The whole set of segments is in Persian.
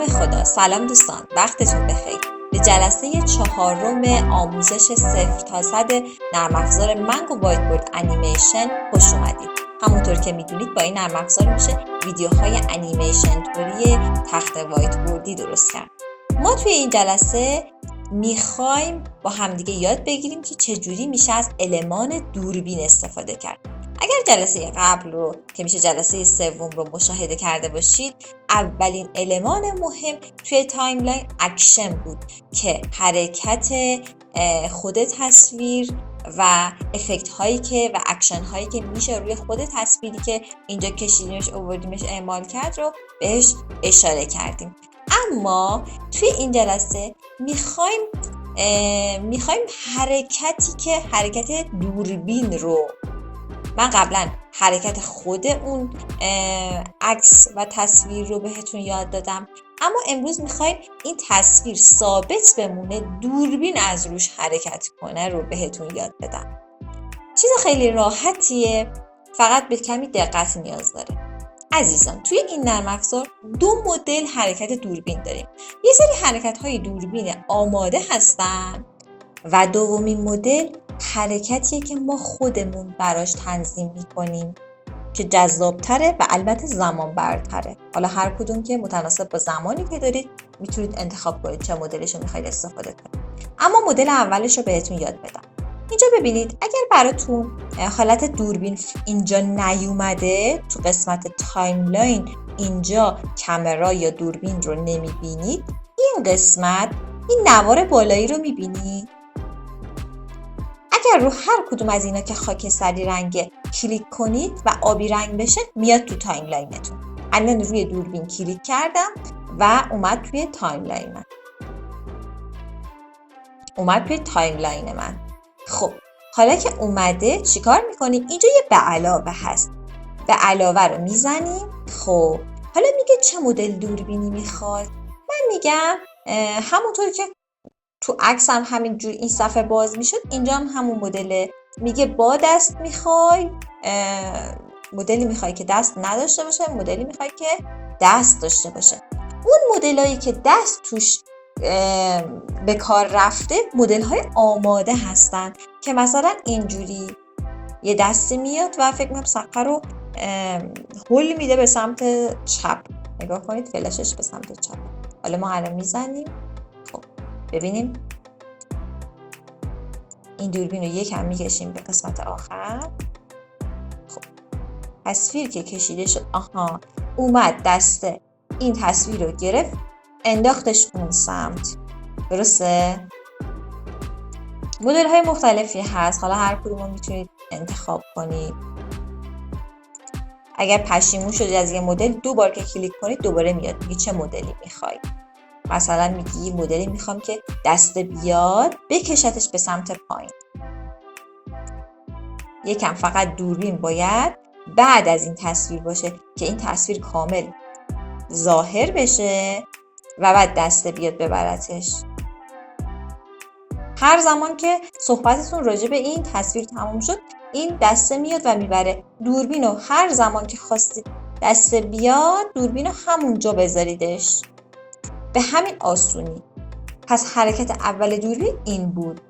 نام خدا. سلام دوستان، وقتتون بخیر. به جلسه 4 آموزش 0 تا 100 نرم افزار منگو وایت بورد انیمیشن خوش اومدید. همونطور که میدونید با این نرم افزار میشه ویدیوهای انیمیشن توری تخت وایت بوردی درست کرد. ما توی این جلسه میخوایم با همدیگه یاد بگیریم که چجوری میشه از المان دوربین استفاده کرد. اگر جلسه قبل رو که میشه جلسه 3 رو مشاهده کرده باشید، اولین المان مهم توی تایملاین اکشن بود که حرکت خود تصویر و افکت هایی که و اکشن هایی که میشه روی خود تصویری که اینجا کشیدیمش آوردیمش اعمال کرد رو بهش اشاره کردیم. اما توی این جلسه میخوایم حرکت دوربین رو، من قبلا حرکت خود اون عکس و تصویر رو بهتون یاد دادم، اما امروز میخوایم این تصویر ثابت بمونه، دوربین از روش حرکت کنه رو بهتون یاد بدم. چیز خیلی راحتیه، فقط به کمی دقت نیاز داره. عزیزان، توی این نرم افزار 2 مدل حرکت دوربین داریم. یه سری حرکت های دوربین آماده هستن و دومین مدل حرکتیه که ما خودمون براش تنظیم میکنیم که جذابتره و البته زمان برتره. حالا هر کدوم که متناسب با زمانی که دارید میتونید انتخاب کنید چه مدلش رو میخواید استفاده کنید. اما مدل اولش رو بهتون یاد بدم. اینجا ببینید، اگر براتون حالت دوربین اینجا نیومده، تو قسمت تایملاین اینجا کامرا یا دوربین رو نمیبینید، این قسمت این نوار بالایی رو میبینید. اگر رو هر کدوم از اینا که خاکستری رنگه کلیک کنید و آبی رنگ بشه، میاد تو تایملاینتون. الان روی دوربین کلیک کردم و اومد توی تایملاین من. خب حالا که اومده چیکار میکنیم؟ اینجا یه به علاوه هست. به علاوه رو میزنیم. خب حالا میگه چه مدل دوربینی میخواد؟ من میگم همونطور که تو عکس هم همینجور این صفحه باز میشد، اینجا هم همون مدله. میگه با دست میخوای، مدلی میخوای که دست نداشته باشه، مدلی میخوای که دست داشته باشه. اون مدلایی که دست توش به کار رفته مدل‌های آماده هستن که مثلا اینجوری یه دستی میاد و فکر می‌کنم صفحه رو هل میده به سمت چپ. نگاه کنید، فلاشش به سمت چپ. حالا ما الان میزنیم. خب ببینیم این دوربین رو یکم میکشیم به قسمت آخر. خب تصویر که کشیده شد، اومد دسته این تصویر رو گرفت، انداختش اون سمت. درسته؟ مدل های مختلفی هست، حالا هر کدوم رو میتونید انتخاب کنید. اگر پشیمون شدید از یه مدل، 2 بار که کلیک کنید دوباره میاد میگه چه مدلی میخوای. مثلا میگی یه مدلی میخوام که دست بیاد بکشتش به سمت پایین. یکم فقط دوربین باید بعد از این تصویر باشه که این تصویر کامل ظاهر بشه و بعد دسته بیاد ببرتش. هر زمان که صحبتتون راجع به این تصویر تموم شد، این دسته میاد و میبره. دوربین رو هر زمان که خواستید دسته بیاد، دوربین رو همونجا بذاریدش. به همین آسونی. پس حرکت اول دوربین این بود.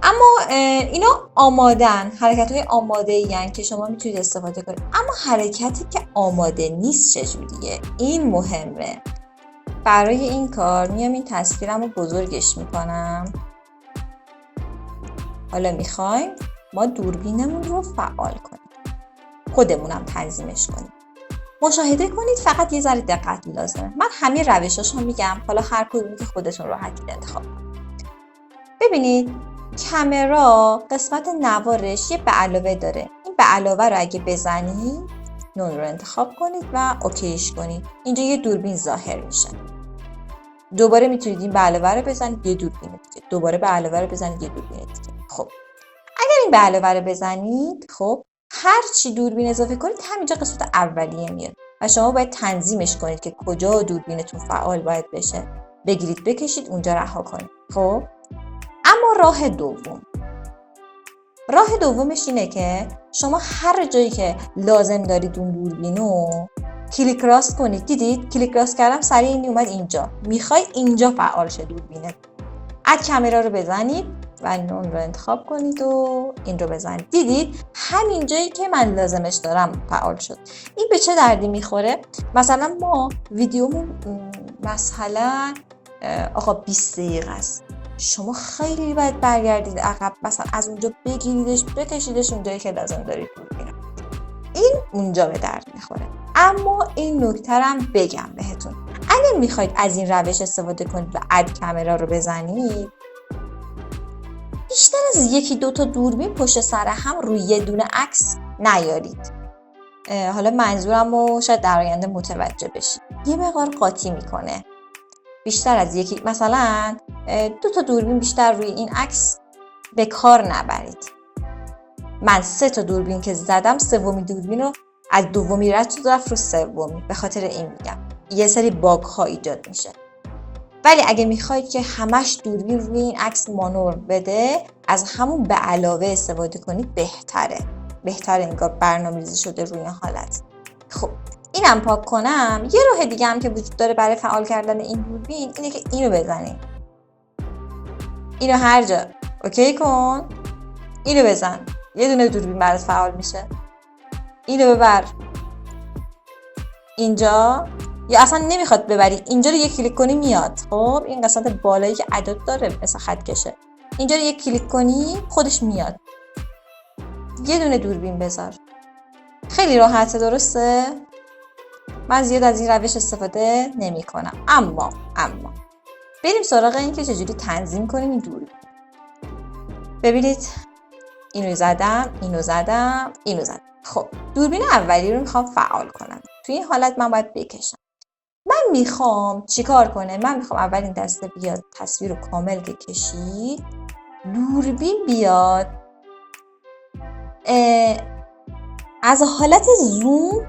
اما اینا آمادن، حرکت های آماده این که شما میتونید استفاده کنید. اما حرکتی که آماده نیست چجوریه؟ این مهمه. برای این کار میام این تصویرم رو بزرگش میکنم. حالا میخوایم ما دوربینمون رو فعال کنیم، خودمونم تنظیمش کنیم. مشاهده کنید، فقط یه ذره دقت لازمه. من همه روشاشو میگم، حالا هر کدومی که خودتون راحتید انتخاب کنید. ببینید کامرا قسمت نوارش یه به علاوه داره. این به علاوه رو اگه بزنید، نون رو انتخاب کنید و اوکیش کنید، اینجا یه دوربین ظاهر میشه. دوباره میتونید این به علاوه رو بزنید، یه دوربین دیگه. دوباره به علاوه رو بزنید، یه دوربین دیگه. خب اگر این به علاوه رو بزنید، خب هر چی دوربین اضافه کنید همینجا قسمت اولیه میاد و شما باید تنظیمش کنید که کجا دوربینتون فعال باید بشه. بگیرید بکشید اونجا رها کنید. خب اما راه دوم، راه دومش اینه که شما هر جایی که لازم دارید اون دوربینو کلیک راست کنید. دیدید کلیک راست کردم سریع این اومد اینجا. میخوای اینجا فعال شه دوربینه، اد کامرا رو بزنید و اون رو انتخاب کنید و این رو بزنید. دیدید همین جایی که من لازمش دارم فعال شد. این به چه دردی میخوره؟ مثلا ما ویدیومون مثلا آقا 20 دقیقه است، شما خیلی باید برگردید عقب، مثلا از اونجا بگیریدش بکشیدش اونجایی که لازم دارید دوربین. این اونجا به درد میخوره. اما این نکته هم بگم بهتون، اگه میخواید از این روش استفاده کنید و اد کامرا رو بزنید، بیشتر از یکی دو تا دوربین پشت سر هم روی یه دونه عکس نیارید. حالا منظورم رو شاید در آینده متوجه بشید. یه مقدار قاطی میکنه. بیشتر از یکی، مثلا 2 تا دوربین بیشتر روی این عکس به کار نبرید. من 3 تا دوربین که زدم، سومی دوربین رو از دومی رد شد رفت رو سومی. به خاطر این میگم یه سری باگ ها ایجاد میشه. ولی اگه میخواید که همش دوربین روی این عکس مانور بده، از همون به علاوه استفاده کنید بهتره انگار برنامه‌ریزی شده روی این حالت. خب اینم پاک کنم. یه راه دیگه هم که وجود داره برای فعال کردن این دوربین اینه که اینو بزنید. اینو هر جا اوکی کن، اینو بزن، یه دونه دوربین برات فعال میشه. اینو ببر اینجا، یا اصلا نمیخواد ببری، اینجا رو یک کلیک کنی میاد. خب این قسمت بالایی که عدد داره مثل خط کشه، اینجا رو یک کلیک کنی خودش میاد. یه دونه دوربین بذار. خیلی راحته، درسته؟ من زیاد از این روش استفاده نمی کنم. اما بریم سراغ این که چجوری تنظیم کنیم این دوربین. ببینید اینو زدم، اینو زدم. خب دوربین اولی رو میخوام فعال کنم. توی این حالت من باید بکشم. من میخوام چیکار کنه؟ من میخوام اول این دسته بیاد، تصویر رو کامل که کشید، دوربین بیاد از حالت زوم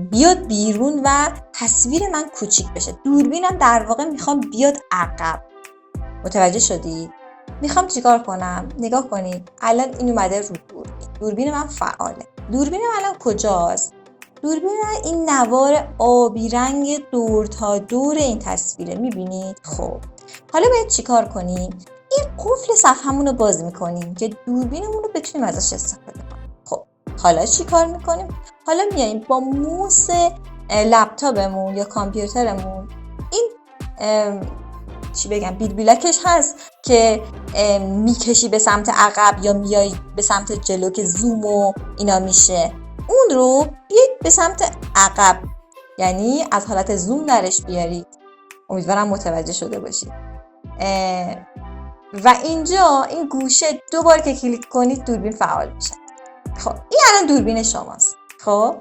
بیاد بیرون و تصویر من کوچیک بشه. دوربینم در واقع میخوام بیاد عقب. متوجه شدید؟ میخوام چیکار کنم؟ نگاه کنید الان این اومده رو دوربین من فعاله. دوربین من الان کجاست؟ دوربین من این نوار آبی رنگ دور تا دور این تصویره، میبینید؟ خب حالا باید چیکار کنیم؟ این قفل صفحمون رو باز میکنیم که دوربینمون رو بتونیم ازش استفاده کنیم. خب حالا چیکار میکنیم؟ حالا میاییم با موس لپتاپمون یا کامپیوترمون، این بیلبیلکش هست که میکشی به سمت عقب یا میای به سمت جلو که زوم و اینا میشه، اون رو بیاید به سمت عقب، یعنی از حالت زوم درش بیارید. امیدوارم متوجه شده باشید. و اینجا این گوشه 2 بار که کلیک کنید دوربین فعال میشه. خب این الان دوربین شماست. خب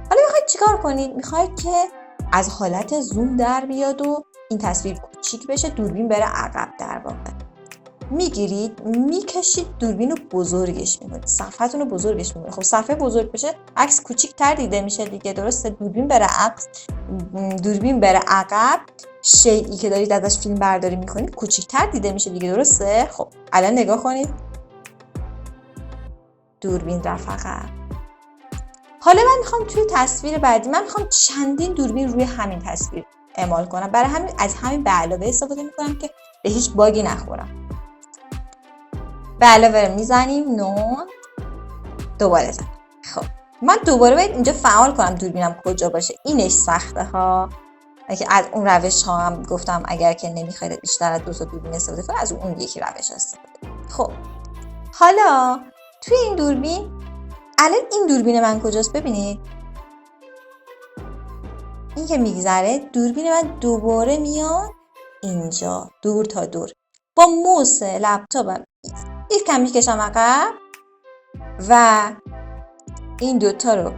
حالا میخواید چیکار کنید؟ میخواید که از حالت زوم در بیاد و این تصویر کوچیک بشه، دوربین بره عقب. در واقع میگیرید میکشید دوربین رو بزرگش میکنید، صفحتون رو بزرگش میکنید. خب صفحه بزرگ بشه عکس کوچیک تر دیده میشه دیگه، درسته؟ دوربین بره عقب، شیئی که دارید ازش فیلم برداری میکنید کوچیک تر دیده میشه دیگه، درسته؟ خب الان نگاه کنید دوربین رفت عقب. حالا من میخوام توی تصویر بعدی من میخوام چندین دوربین روی همین تصویر اعمال کنم. برای همین از همین به علاوه استفاده میکنم که به هیچ باگی نخورم. به علاوه میزنیم نون، دوباره زن. خب من دوباره باید اینجا فعال کنم دوربینم کجا باشه. اینش سخته ها. اگه از اون روش ها هم گفتم اگر که نمیخواید بیشتر از 2 تا دوربین استفاده کنید، از اون یکی روش استفاده کنید. خب حالا توی این دوربین الان این دوربین من کجاست؟ ببینید این که میگذره دوربین من دوباره میاد اینجا دور تا دور. با موس لپتاپم یک کم میکشم عقب و این 2 تا رو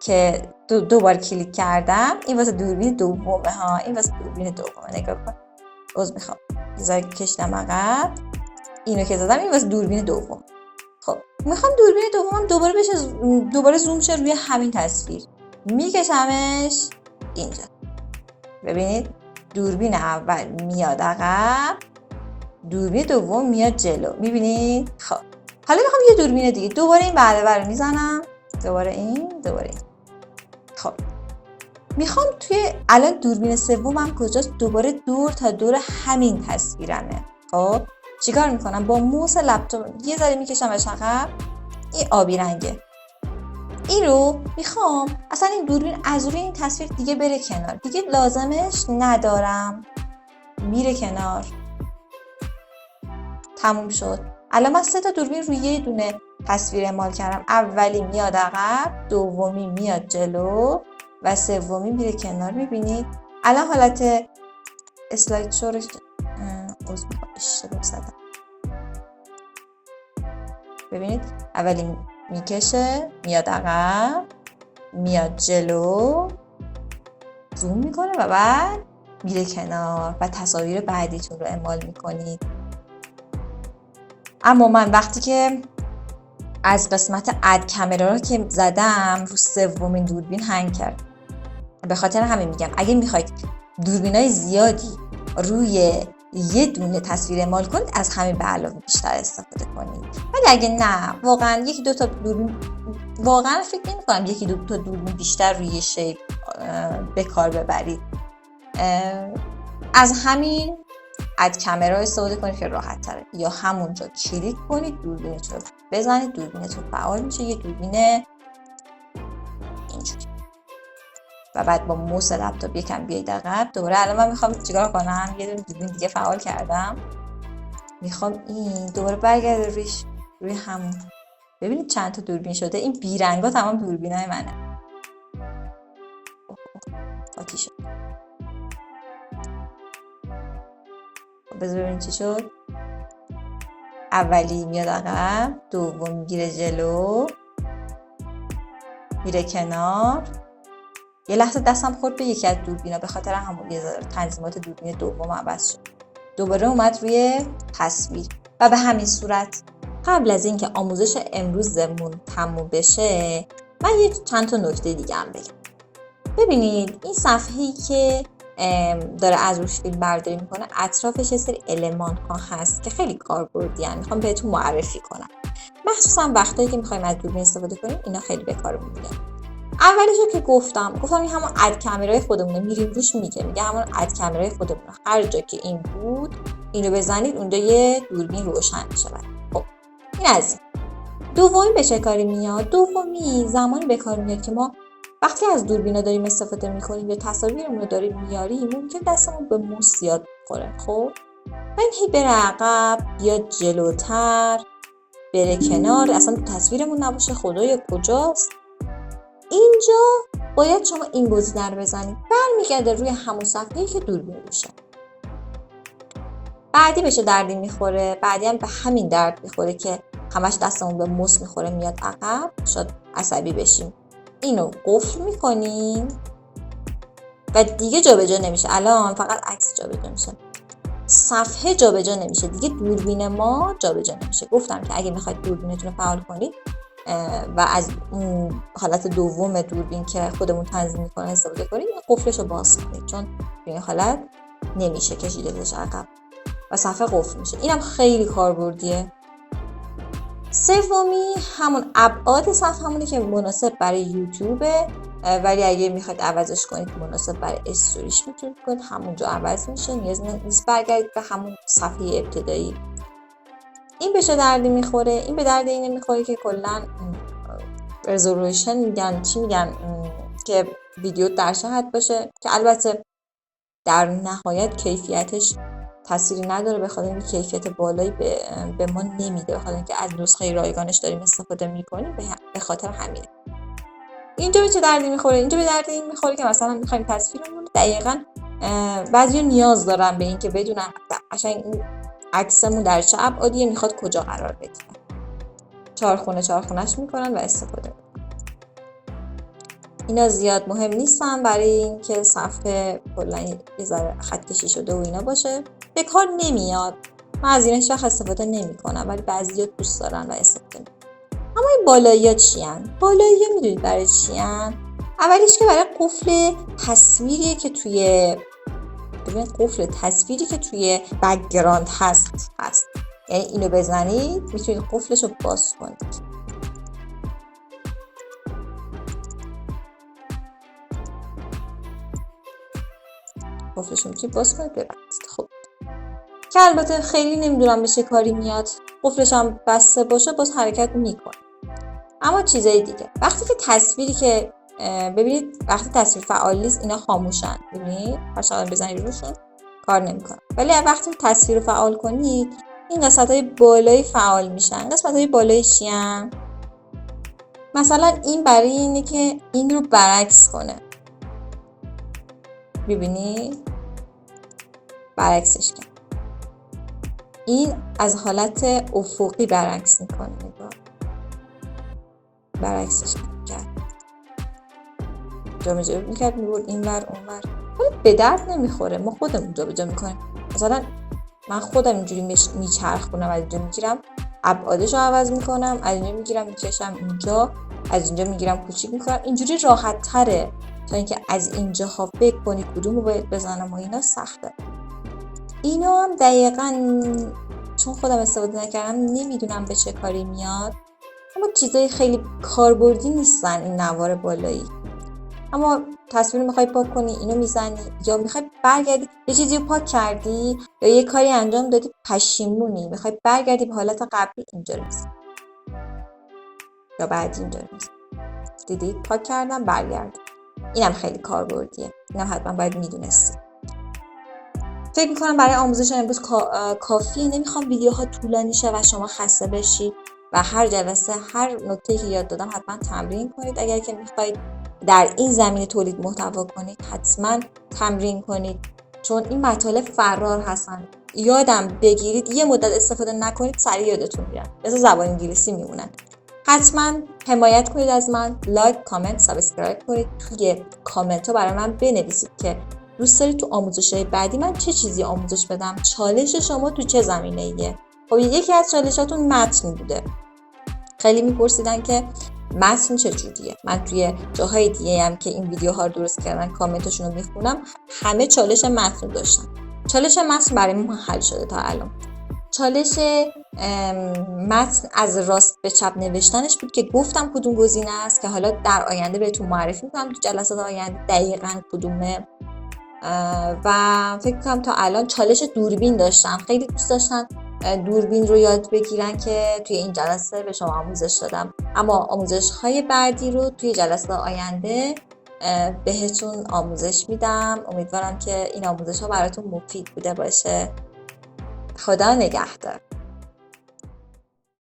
که دو بار کلیک کردم، این واسه دوربین دومه ها، این واسه دوربین دومه. نگاه کن میخوام کشیدم عقب، اینو که زدم این واسه دوربین دوم. خب میخوام دوربین دومم دوباره زوم شه روی همین تصویر، میکشمش اینجا. ببینید دوربین اول میاد عقب، دوربین دوم میاد جلو، میبینید؟ خب حالا میخوام یه دوربین دیگه، دوباره این بله رو میزنم، دوباره این. خب میخوام توی الان دوربین سومم کجاست؟ دوباره دور تا دور همین تصویرمه. خب چیکار میکنم؟ با موس لپتاپ یه ذره میکشم به عقب، این آبی رنگه، این رو میخوام اصلا این دوربین از روی این تصویر دیگه بره کنار، دیگه لازمش ندارم، میره کنار، تموم شد. الان من 3 تا دوربین روی یه دونه تصویر اعمال کردم، اولی میاد عقب، دومی میاد جلو و سومی میره کنار. میبینید الان حالت اسلاید شو رو اشتباه زدم. ببینید اولی میکشه، میاد عقب، میاد جلو، زوم میکنه و بعد میره کنار و تصاویر بعدیتون رو اعمال میکنید. اما من وقتی که از قسمت اد کامرا رو که زدم رو سومین دوربین هنگ کرد. به خاطر همین میگم اگه میخواید دوربینای زیادی روی یه دونه تصویر اعمال کنید، از همین به علاوه بیشتر استفاده کنید. ولی اگه نه، واقعا یکی دو تا دوربین، واقعا فکر نمی‌کنم یکی دو تا دوربین بیشتر روی شیپ به کار ببرید. از همین اد کامرا استفاده کنید که راحت تره، یا همونجا کلیک کنید دوربینتون رو بزنید، دوربینتون فعال میشه، یه دوربین اینجوری. و بعد با موس لپتاپ یکم بیاید عقب. دوباره الان من میخوام چیکار کنم؟ یه دوربین دیگه فعال کردم، میخوام این دوباره برگرده روی همون. ببینید چند تا دوربین شده، این بیرنگا تمام دوربینای منه. قاطی شد. بذار ببینید چی شد. اولی میاد عقب، دوم میگیره جلو، میره کنار. یه لحظه دستم خورد به یکی از دوربینا، به خاطر همون یه ذره تنظیمات دوربین دوم عوض شد. دوباره اومد روی تصویر. و به همین صورت قبل از اینکه آموزش امروزمون تموم بشه، من یه چند تا نکته دیگه هم بگم. ببینید این صفحه‌ای که داره از روش فیلم برداری میکنه، اطرافش یه سری المان ها هست که خیلی کاربردی ان، میخوام بهتون معرفی کنم. مخصوصا وقتایی که میخوایم از دوربین استفاده کنیم، اینا خیلی به کارمون میاد. اولش که گفتم این همون اد کامرای خودمونه، میریم روش میگه همون اد کامرای خودمونه، هر جا که این بود اینو بزنید اونجا یه دوربین روشن میشه. خب این از این. دومی به چه کاری میاد؟ دومی زمانی به کار میاد که ما وقتی از دوربینا داریم استفاده میکنیم یا تصاویرمون رو داریم میاریم، ممکن دستمون به موس زیاد بخوره. خب و این هی بره عقب، بیاد جلوتر، بره کنار، اصلا تصویرمون نباشه، خدایا کجاست. اینجا باید شما این گزینه رو بزنید، برمیگرده روی همون صفحه‌ای که دوربین روشه. بعدی بهش دردی میخوره، بعدی هم به همین درد میخوره که همش دستمون به موس میخوره، میاد عقب، شاید عصبی بشیم. اینو قفل میکنیم و دیگه جابجا نمیشه. الان فقط عکس جابجا میشه، صفحه جابجا نمیشه، دیگه دوربین ما جابجا نمیشه. گفتم که اگه میخواید دوربینتون رو فعال کنید و از اون حالت دوم دوربین که خودمون تنظیم میکنه استفاده کنید، قفلش رو باز کنید، چون به این حالت نمیشه کشیدش عقب و صفحه قفل میشه. اینم خیلی کاربردیه. سومی همون ابعاد صفحه همونه که مناسب برای یوتیوبه، ولی اگه میخواید عوضش کنید مناسب برای استوریش میتونید کنید، همونجا عوض میشه، نیاز نیست برگردید به همون صفحه ابتدایی. این به چه دردی میخوره؟ این به درد اینه میخوره که کلا رزولوشن میگن، چی میگن، که ویدیو در شهر باشه، که البته در نهایت کیفیتش تأثیری نداره، بخاطر اینکه کیفیت بالایی به ما نمیده، بخاطر اینکه از نسخه رایگانش داریم استفاده میکنیم، به خاطر همینه. اینجا به چه دردی میخوره؟ اینجا به درد این میخوره که مثلا میخوایم تصویرمون دقیقاً بعضیا نیاز دارن به این که بدونن قشنگ این عکسمون در چه ابعادیه، میخواد کجا قرار بگیره. چهارخونه‌اش میکنن و استفاده میکنن. اینا زیاد مهم نیستن برای اینکه صفحه کلا یه ذره خط کشی شده و اینا باشه، به کار نمیاد. من از اینش وقت استفاده نمیکنم، ولی بعضیا دوست دارن و استفاده میکنن. اما این بالایی‌ها چی ان؟ بالایی‌ها میدونید برای چی ان؟ اولیش که برای قفل تصویری که توی بک‌گراند هست. یعنی اینو بزنید میتونید قفلش رو باز کنید. قفلش رو میتونید باز کنید ببندید. خب که البته خیلی نمیدونم به چه کاری میاد، قفلش هم بسته باشه باز حرکت میکنه. اما چیزای دیگه وقتی که تصویری که ببینید وقتی تصویر فعال نیست اینا خاموشن، ببینید هر چقدر بزنید روشون کار نمیکنه، ولی وقتی تصویر رو فعال کنید این قسمت‌های بالایی فعال میشن. قسمت‌های بالایی چی ان؟ مثلا این برای اینه که این رو برعکس کنه، ببینید برعکسش کنه، این از حالت افقی برعکس میکنه، نگاه برعکسش کرد، جابجا میکرد میبرد اینور اونور، ولی به درد نمیخوره، ما خودمون جابجا میکنیم. مثلا من خودم اینجوری میچرخونم، از اینجا میگیرم ابعادش رو عوض میکنم، از اینجا میگیرم میکشم اینجا، از اینجا میگیرم کوچیک میکنم، اینجوری راحت تره تا اینکه از اینجاها فکر کنی کدوم رو باید بزنم و اینا سخته. اینا هم دقیقاً چون خودم استفاده نکردم نمیدونم به چه کاری میاد، اما چیزای خیلی کاربردی نیستن این نوار بالایی. اما تصویر میخوای پاک کنی اینو میزنی، یا میخوای برگردی یه چیزی رو پاک کردی یا یه کاری انجام دادی پشیمونی میخوای برگردی به حالت قبلی، اینجا میزنی یا بعد اینجا میزنی، دیدید پاک کردم برگرد. اینم خیلی کاربردیه، اینم حتما باید میدونستی. فکر میکنم برای آموزش امروز کافیه، نمیخوام ویدیوها طولانی شه و شما خسته بشید و هر جلسه هر نکته‌ای که یاد دادم حتما تمرین کنید. اگر که میخواید در این زمینه تولید محتوا کنید حتما تمرین کنید، چون این مطالب فرار هستن. یادم بگیرید یه مدت استفاده نکنید سریع یادتون میرن، مثل زبان انگلیسی میمونن. حتما حمایت کنید از من، لایک، کامنت، سابسکرایب کنید. توی کامنت ها برای من بنویسید که دوست دارید تو آموزش‌های بعدی من چه چیزی آموزش بدم، چالش شما تو چه زمینه‌ایه. خب یکی از چالشاتون متن بوده، خیلی میپرسیدن که متن چجوریه. من توی جاهای دیگه هم که این ویدیوها رو درست کردن کامنتاشون رو میخونم، همه چالش متن داشتن. چالش متن برای ما حل شده تا الان. چالش متن از راست به چپ نوشتنش بود که گفتم کدوم گزینه است که حالا در آینده بهتون معرفی میکنم تو جلسات آینده دقیقاً کدومه. و فکر کنم تا الان چالش دوربین داشتم، خیلی دوست داشتن دوربین رو یاد بگیرن که توی این جلسه به شما آموزش دادم، اما آموزش های بعدی رو توی جلسه آینده بهتون آموزش میدم. امیدوارم که این آموزش ها براتون مفید بوده باشه. خدا نگهدار.